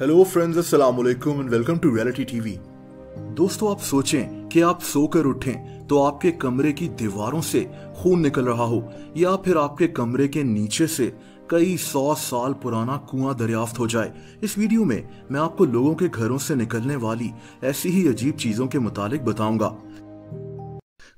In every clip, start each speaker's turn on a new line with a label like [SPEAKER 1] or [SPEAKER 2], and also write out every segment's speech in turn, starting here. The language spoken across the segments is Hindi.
[SPEAKER 1] हेलो फ्रेंड्स, अस्सलाम वालेकुम and welcome to reality TV. दोस्तों, आप सोचें कि आप सोकर उठें तो आपके कमरे की दीवारों से खून निकल रहा हो या फिर आपके कमरे के नीचे से कई 100 साल पुराना कुआं दरियाफ्त हो जाए। इस वीडियो में मैं आपको लोगों के घरों से निकलने वाली ऐसी ही अजीब चीजों के मुतालिक बताऊंगा।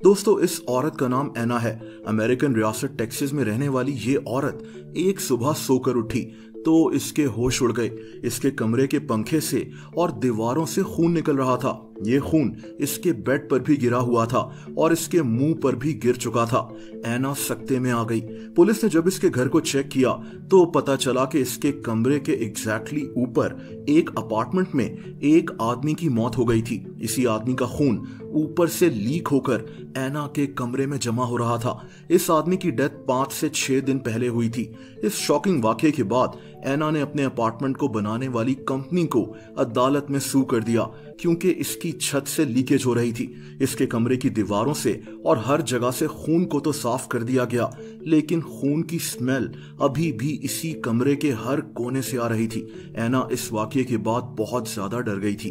[SPEAKER 1] दोस्तों, इस औरत का नाम एना है। अमेरिकन रियासत टेक्सास में रहने वाली ये औरत एक सुबह सोकर उठी तो इसके होश उड़ गए। इसके कमरे के पंखे से और दीवारों से खून निकल रहा था। ये खून इसके बेड पर भी गिरा हुआ था और इसके मुंह पर भी गिर चुका था। एना सकते में आ गई। पुलिस ने जब इसके घर को चेक किया तो पता चला कि इसके कमरे के एग्जैक्टली ऊपर एक अपार्टमेंट में एक आदमी की मौत हो गई थी। इसी आदमी का खून ऊपर से लीक होकर एना के कमरे में जमा हो रहा था। इस आदमी की डेथ 5 से 6 दिन पहले हुई थी। इस शॉकिंग वाकये के बाद एना ने अपने अपार्टमेंट को बनाने वाली कंपनी को अदालत में सू कर दिया क्योंकि इसकी छत से लीकेज हो रही थी। इसके कमरे की दीवारों से और हर जगह से खून को तो साफ कर दिया गया, लेकिन खून की स्मेल अभी भी इसी कमरे के हर कोने से आ रही थी। एना इस वाकये के बाद बहुत ज्यादा डर गई थी।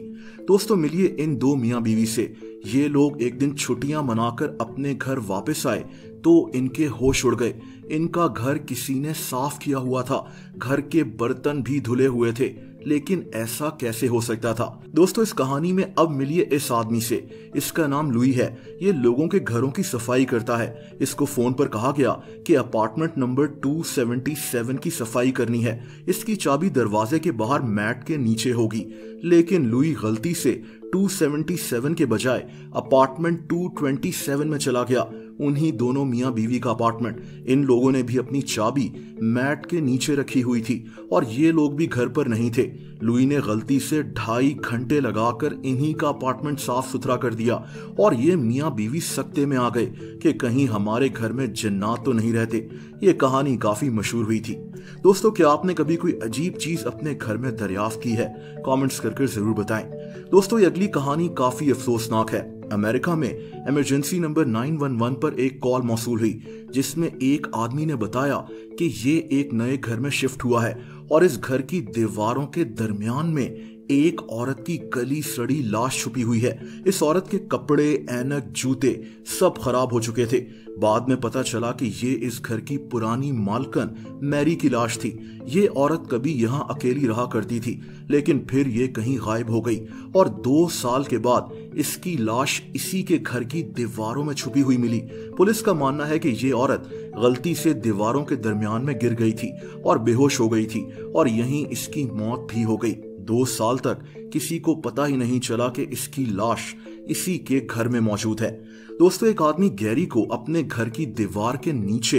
[SPEAKER 1] दोस्तों, मिलिए इन दो मियां बीवी से। ये लोग एक दिन छुट्टियां मनाकर अपने घर वापस आए तो इनके होश उड़ गए। इनका घर किसी ने साफ किया हुआ था। घर के बर्तन भी धुले हुए थे, लेकिन ऐसा कैसे हो सकता था? दोस्तों, इस कहानी में अब मिलिए इस आदमी से। इसका नाम लुई है। ये लोगों के घरों की सफाई करता है। इसको फोन पर कहा गया कि अपार्टमेंट नंबर 277 की सफाई करनी है। इसकी चाबी दरवाजे के बाहर मैट के नीचे होगी, लेकिन लुई गलती से 277 के बजाय अपार्टमेंट 227 में चला गया। उन्हीं दोनों मियां बीवी का अपार्टमेंट। इन लोगों ने भी अपनी चाबी मैट के नीचे रखी हुई थी और ये लोग भी घर पर नहीं थे। लुई ने गलती से 2.5 घंटे लगाकर इन्हीं का अपार्टमेंट साफ सुथरा कर दिया और ये मियां बीवी सकते में आ गए कि कहीं हमारे घर में जिन्नात तो नहीं रहते। ये कहानी काफी मशहूर हुई थी। दोस्तों, क्या आपने कभी कोई अजीब चीज अपने घर में दरियाफ्त की है? कमेंट्स करके जरूर बताएं। दोस्तों, ये अगली कहानी काफी अफसोसनाक है। अमेरिका में इमरजेंसी नंबर 911 पर एक कॉल मौसूल हुई जिसमें एक आदमी ने बताया कि ये एक नए घर में शिफ्ट हुआ है और इस घर की दीवारों के दरमियान में एक औरत की गली सड़ी लाश छुपी हुई है। इस औरत के कपड़े, ऐनक, जूते सब खराब हो चुके थे। बाद में पता चला कि ये इस घर की पुरानी मालकन मैरी की लाश थी। ये औरत कभी यहाँ अकेली रहा करती थी, लेकिन फिर ये कहीं गायब हो गई और 2 साल के बाद इसकी लाश इसी के घर की दीवारों में छुपी हुई मिली। पुलिस का मानना है कि ये औरत गलती से दीवारों के दरमियान में गिर गई थी और बेहोश हो गई थी और यहीं इसकी मौत भी हो गई। 2 साल तक किसी को पता ही नहीं चला कि इसकी लाश इसी के घर में मौजूद है। दोस्तों, एक आदमी गैरी को अपने घर की दीवार के नीचे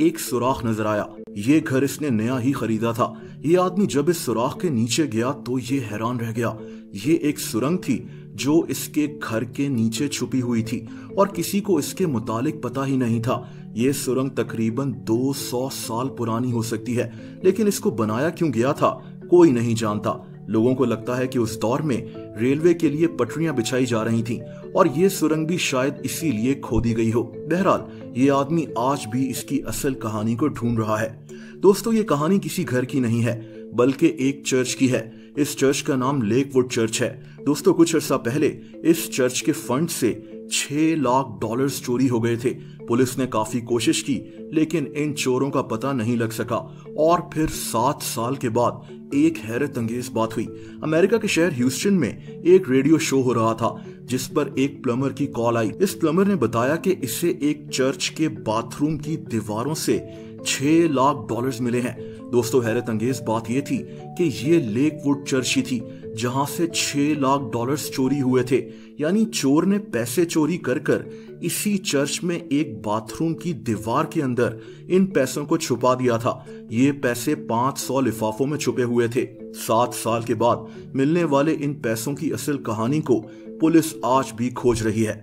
[SPEAKER 1] एक सुराख नजर आया। ये घर इसने नया ही खरीदा था। ये आदमी जब इस सुराख के नीचे गया तो ये हैरान रह गया। ये एक सुरंग थी जो इसके घर के नीचे छुपी हुई थी और किसी को इसके मुतालिक पता ही नहीं था। ये सुरंग तकरीबन 200 साल पुरानी हो सकती है, लेकिन इसको बनाया क्यों गया था कोई नहीं जानता। लोगों को लगता है कि उस दौर में रेलवे के लिए पटरियां बिछाई जा रही थीं और ये सुरंग भी शायद इसीलिए खोदी गई हो। बहरहाल, ये आदमी आज भी इसकी असल कहानी को ढूंढ रहा है। दोस्तों, ये कहानी किसी घर की नहीं है बल्कि एक चर्च की है। इस चर्च का नाम लेकवुड चर्च है। दोस्तों, कुछ अर्सा पहले इस चर्च के फंड से $6 लाख चोरी हो गए थे। पुलिस ने काफी कोशिश की, लेकिन इन चोरों का पता नहीं लग सका और फिर 7 साल के बाद एक हैरत अंगेज बात हुई। अमेरिका के शहर ह्यूस्टन में एक रेडियो शो हो रहा था जिस पर एक प्लम्बर की कॉल आई। इस प्लम्बर ने बताया कि इसे एक चर्च के बाथरूम की दीवारों से $6 लाख मिले हैं। दोस्तों, हैरत अंगेज बात यह थी कि ये लेकवुड चर्च ही थी जहां से $6 लाख चोरी हुए थे। यानी चोर ने पैसे चोरी कर कर इसी चर्च में एक बाथरूम की दीवार के अंदर इन पैसों को छुपा दिया था। ये पैसे 500 लिफाफों में छुपे हुए थे। 7 साल के बाद मिलने वाले इन पैसों की असल कहानी को पुलिस आज भी खोज रही है।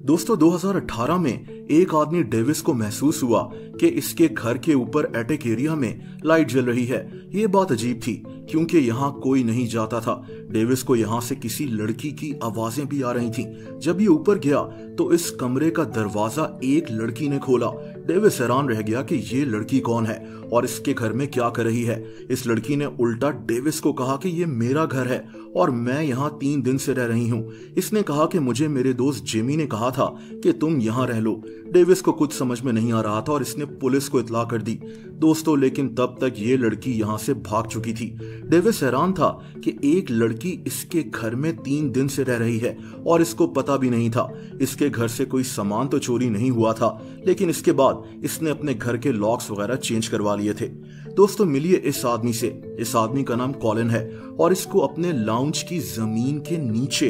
[SPEAKER 1] दोस्तों, 2018 में एक आदमी डेविस को महसूस हुआ कि इसके घर के ऊपर एटिक एरिया में लाइट जल रही है। ये बात अजीब थी क्योंकि यहाँ कोई नहीं जाता था। डेविस को यहाँ से किसी लड़की की आवाजें भी आ रही थीं। जब ये ऊपर गया तो इस कमरे का दरवाजा एक लड़की ने खोला। डेविस हैरान रह गया कि ये लड़की कौन है और इसके घर में क्या कर रही है। इस लड़की ने उल्टा डेविस को कहा कि ये मेरा घर है और मैं यहाँ 3 दिन से रह रही हूँ। इसने कहा कि मुझे मेरे दोस्त जिमी ने कहा था कि तुम यहाँ रह लो। डेविस को कुछ समझ में नहीं आ रहा था और इसने पुलिस को इत्तला कर दी दोस्तों, लेकिन तब तक ये लड़की यहाँ से भाग चुकी थी। डेविस हैरान था कि एक लड़की इसके घर में 3 दिन से रह रही है और इसको पता भी नहीं था। इसके घर से कोई सामान तो चोरी नहीं हुआ था, लेकिन इसके बाद इसने अपने घर के लॉक्स वगैरह चेंज करवा लिए थे। दोस्तों मिलिए इस आदमी से। इस आदमी का नाम कॉलिन है और इसको अपने लाउंज की जमीन के नीचे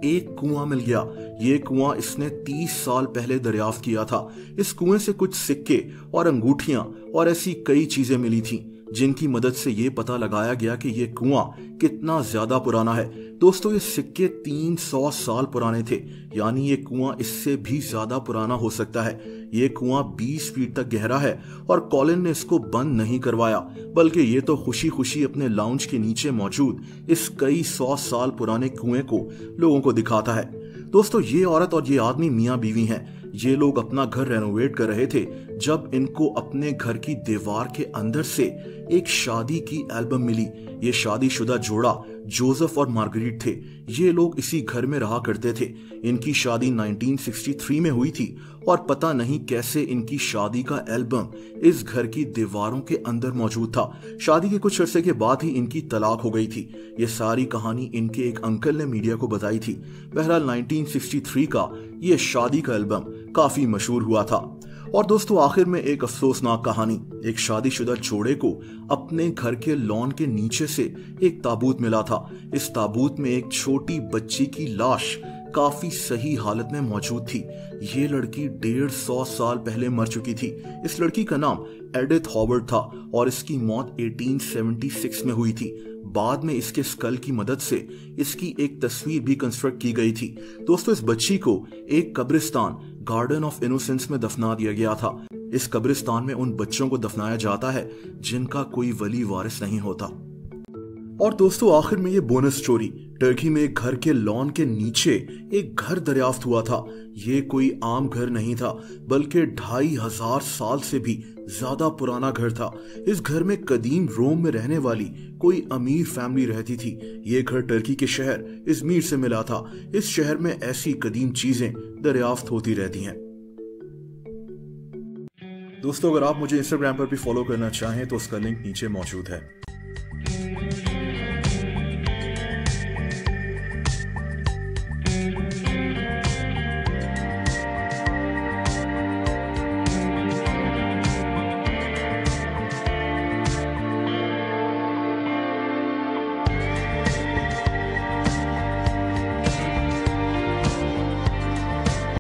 [SPEAKER 1] एक कुआं मिल गया। ये कुआं इसने 30 साल पहले दरियाफ्त किया था। इस कुएं से कुछ सिक्के और अंगूठियां और ऐसी कई चीजें मिली थी जिनकी मदद से ये पता लगाया गया कि ये कुआं कितना ज्यादा पुराना है। दोस्तों ये सिक्के 300 साल पुराने थे, यानी ये कुआं इससे भी ज्यादा पुराना हो सकता है। ये कुआं 20 फीट तक गहरा है और कॉलिन ने इसको बंद नहीं करवाया, बल्कि ये तो खुशी खुशी अपने लाउंज के नीचे मौजूद इस कई 100 साल पुराने कुएं को लोगों को दिखाता है। दोस्तों ये औरत और ये आदमी मियाँ बीवी हैं। ये लोग अपना घर रेनोवेट कर रहे थे जब इनको अपने घर की दीवार के अंदर से एक शादी की एल्बम मिली। ये शादीशुदा जोड़ा जोसेफ और मार्गरीट थे। ये लोग इसी घर में रहा करते थे। इनकी शादी 1963 में हुई थी और पता नहीं कैसे इनकी शादी का एल्बम इस घर की दीवारों के अंदर मौजूद था। शादी के कुछ अरसे के बाद ही इनकी तलाक हो गई थी। ये सारी कहानी इनके एक अंकल ने मीडिया को बताई थी। बहरहाल 1963 का ये शादी का एल्बम काफी मशहूर हुआ था। और दोस्तों आखिर में एक अफसोसनाक कहानी। एक शादीशुदा जोड़े को अपने घर के लॉन के नीचे से एक ताबूत मिला था। इस ताबूत में एक छोटी बच्ची की लाश काफी सही हालत में मौजूद थी। ये लड़की 150 साल पहले मर चुकी थी। इस लड़की का नाम एडिथ हॉवर्ड था और इसकी मौत 1876 में हुई थी। बाद में इसके स्कल की मदद से इसकी एक तस्वीर भी कंस्ट्रक्ट की गई थी। दोस्तों इस बच्ची को एक कब्रिस्तान गार्डन ऑफ इनोसेंस में दफना दिया गया था। इस कब्रिस्तान में उन बच्चों को दफनाया जाता है जिनका कोई वली वारिस नहीं होता। और दोस्तों आखिर में ये बोनस स्टोरी। टर्की में एक घर के लॉन के नीचे एक घर दरियाफ्त हुआ था। ये कोई आम घर नहीं था, बल्कि 2500 साल से भी ज्यादा पुराना घर था। इस घर में कदीम रोम में रहने वाली कोई अमीर फैमिली रहती थी। ये घर टर्की के शहर इजमीर से मिला था। इस शहर में ऐसी कदीम चीजें दरियाफ्त होती रहती हैं। दोस्तों अगर आप मुझे इंस्टाग्राम पर भी फॉलो करना चाहें तो उसका लिंक नीचे मौजूद है।